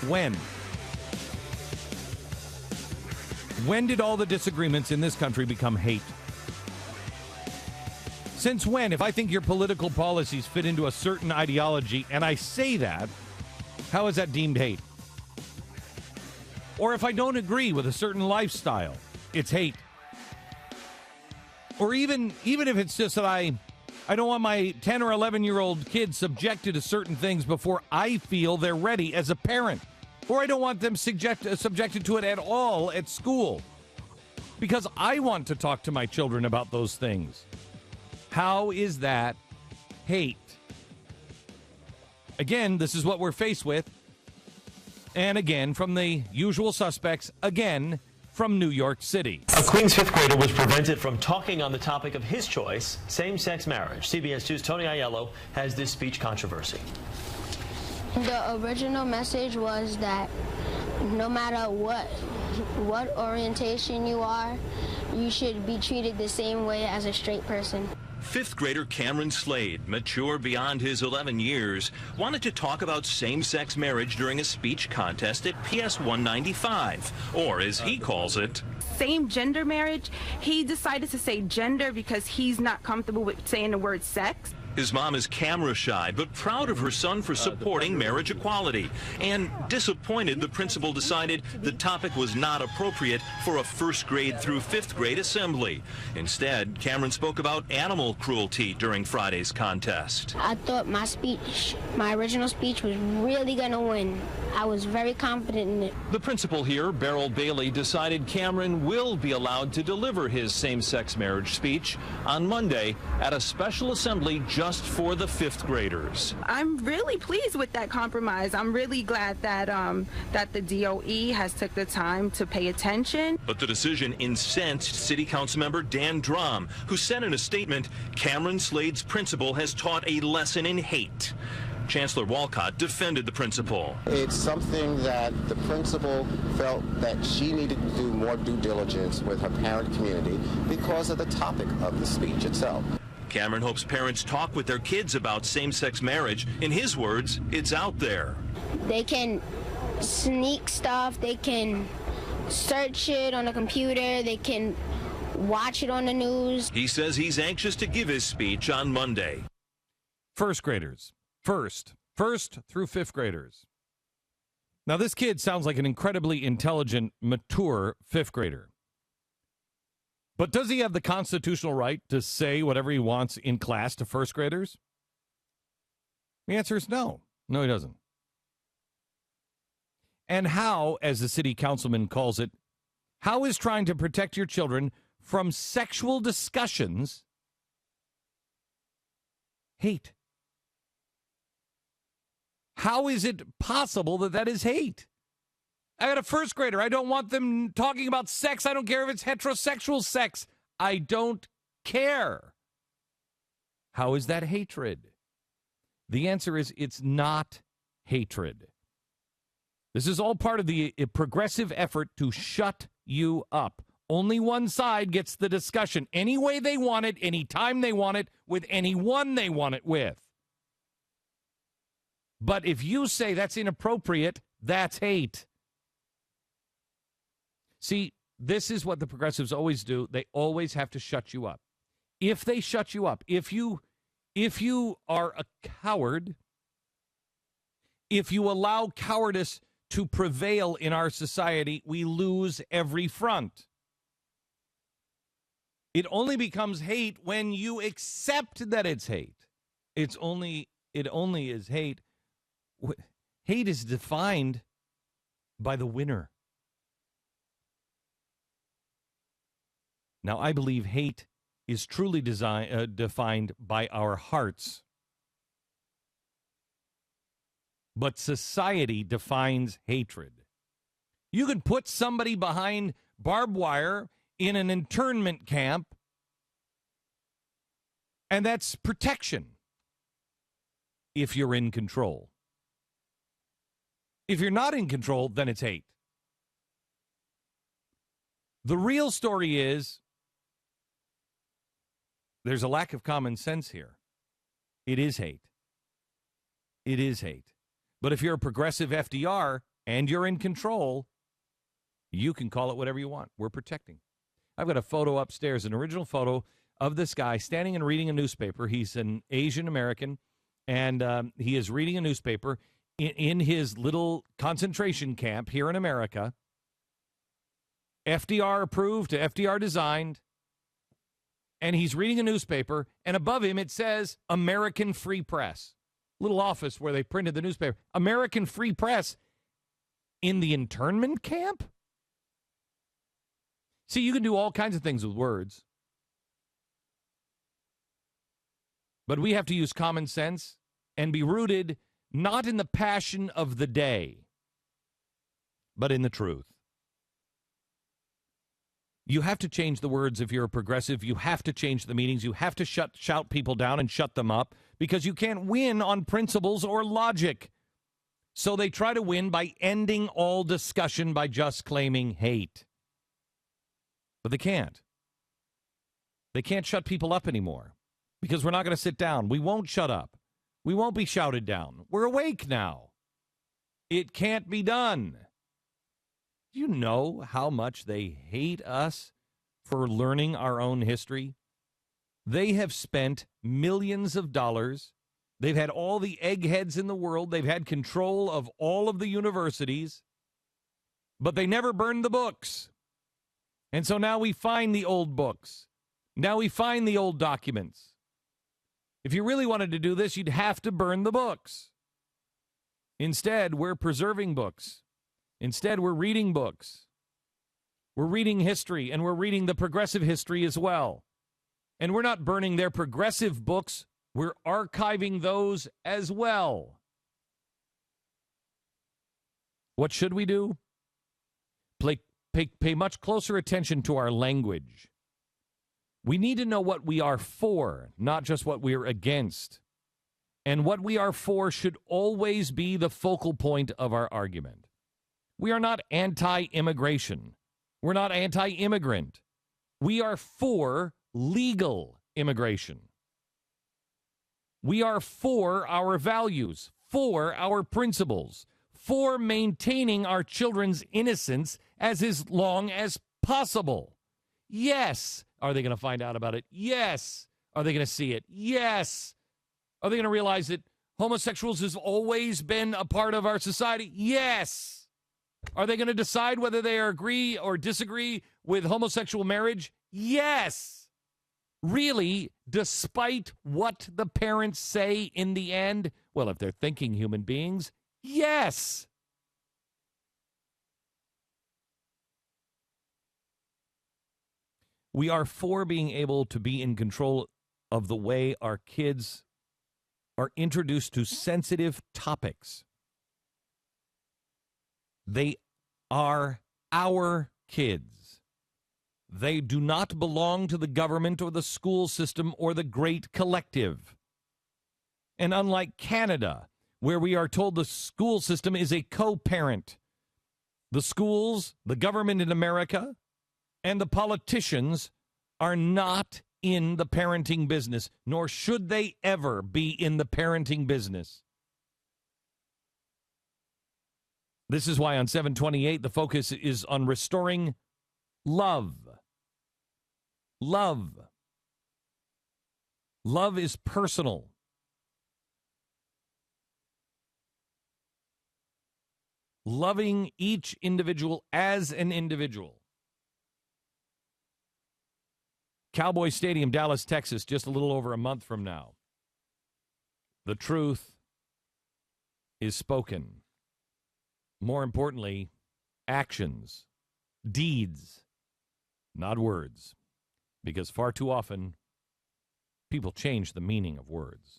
When? When did all the disagreements in this country become hate? Since when? If I think your political policies fit into a certain ideology, and I say that, how is that deemed hate? Or if I don't agree with a certain lifestyle, it's hate. Or even if it's just that I don't want my 10 or 11-year-old kids subjected to certain things before I feel they're ready as a parent. Or I don't want them subjected to it at all at school. Because I want to talk to my children about those things. How is that hate? Again, this is what we're faced with. And again, from the usual suspects, again, from New York City. A Queens fifth grader was prevented from talking on the topic of his choice, same-sex marriage. CBS 2's Tony Aiello has this speech controversy. The original message was that no matter what orientation you are, you should be treated the same way as a straight person. Fifth grader Cameron Slade, mature beyond his 11 years, wanted to talk about same-sex marriage during a speech contest at PS 195, or as he calls it, same gender marriage. He decided to say gender because he's not comfortable with saying the word sex. His mom is camera shy, but proud of her son for supporting marriage equality. And disappointed, the principal decided the topic was not appropriate for a first grade through fifth grade assembly. Instead, Cameron spoke about animal cruelty during Friday's contest. I thought my original speech was really going to win. I was very confident in it. The principal here, Beryl Bailey, decided Cameron will be allowed to deliver his same-sex marriage speech on Monday at a special assembly just for the fifth graders. I'm really pleased with that compromise. I'm really glad that that the DOE has took the time to pay attention. But the decision incensed City Council member Dan Drum, who said in a statement, Cameron Slade's principal has taught a lesson in hate. Chancellor Walcott defended the principal. It's something that the principal felt that she needed to do more due diligence with her parent community because of the topic of the speech itself. Cameron hopes parents talk with their kids about same-sex marriage. In his words, it's out there. They can sneak stuff. They can search it on a computer. They can watch it on the news. He says he's anxious to give his speech on Monday. First graders. First through fifth graders. Now, this kid sounds like an incredibly intelligent, mature fifth grader. But does he have the constitutional right to say whatever he wants in class to first graders? The answer is no. No, he doesn't. And how, as the city councilman calls it, how is trying to protect your children from sexual discussions hate? How is it possible that that is hate? I got a first grader. I don't want them talking about sex. I don't care if it's heterosexual sex. I don't care. How is that hatred? The answer is it's not hatred. This is all part of the progressive effort to shut you up. Only one side gets the discussion any way they want it, any time they want it, with anyone they want it with. But if you say that's inappropriate, that's hate. See, this is what the progressives always do. They always have to shut you up. If they shut you up, if you are a coward, if you allow cowardice to prevail in our society, we lose every front. It only becomes hate when you accept that it's hate. It only is hate. Hate is defined by the winner. Now, I believe hate is truly defined by our hearts. But society defines hatred. You could put somebody behind barbed wire in an internment camp, and that's protection if you're in control. If you're not in control, then it's hate. The real story is there's a lack of common sense here. It is hate. It is hate. But if you're a progressive FDR and you're in control, you can call it whatever you want. We're protecting. I've got a photo upstairs, an original photo of this guy standing and reading a newspaper. He's an Asian American, and he is reading a newspaper in his little concentration camp here in America. FDR approved, FDR designed, and he's reading a newspaper, and above him it says American Free Press. Little office where they printed the newspaper. American Free Press in the internment camp? See, you can do all kinds of things with words. But we have to use common sense and be rooted not in the passion of the day, but in the truth. You have to change the words if you're a progressive. You have to change the meanings. You have to shout people down and shut them up because you can't win on principles or logic. So they try to win by ending all discussion by just claiming hate. But they can't. They can't shut people up anymore because we're not going to sit down. We won't shut up. We won't be shouted down. We're awake now. It can't be done. Do you know how much they hate us for learning our own history? They have spent millions of dollars. They've had all the eggheads in the world. They've had control of all of the universities, but they never burned the books. And so now we find the old books. Now we find the old documents. If you really wanted to do this, you'd have to burn the books. Instead, we're preserving books. Instead, we're reading books. We're reading history, and we're reading the progressive history as well. And we're not burning their progressive books. We're archiving those as well. What should we do? Pay much closer attention to our language. We need to know what we are for, not just what we're against. And what we are for should always be the focal point of our argument. We are not anti-immigration. We're not anti-immigrant. We are for legal immigration. We are for our values, for our principles, for maintaining our children's innocence as long as possible. Yes. Are they going to find out about it? Yes. Are they going to see it? Yes. Are they going to realize that homosexuals has always been a part of our society? Yes. Are they going to decide whether they agree or disagree with homosexual marriage? Yes. Really, despite what the parents say in the end? Well, if they're thinking human beings, yes. We are for being able to be in control of the way our kids are introduced to sensitive topics. They are our kids. They do not belong to the government or the school system or the great collective. And unlike Canada, where we are told the school system is a co-parent, the schools, the government in America, and the politicians are not in the parenting business, nor should they ever be in the parenting business. This is why on 728, the focus is on restoring love. Love. Love is personal. Loving each individual as an individual. Cowboy Stadium, Dallas, Texas, just a little over a month from now. The truth is spoken. More importantly, actions, deeds, not words. Because far too often, people change the meaning of words.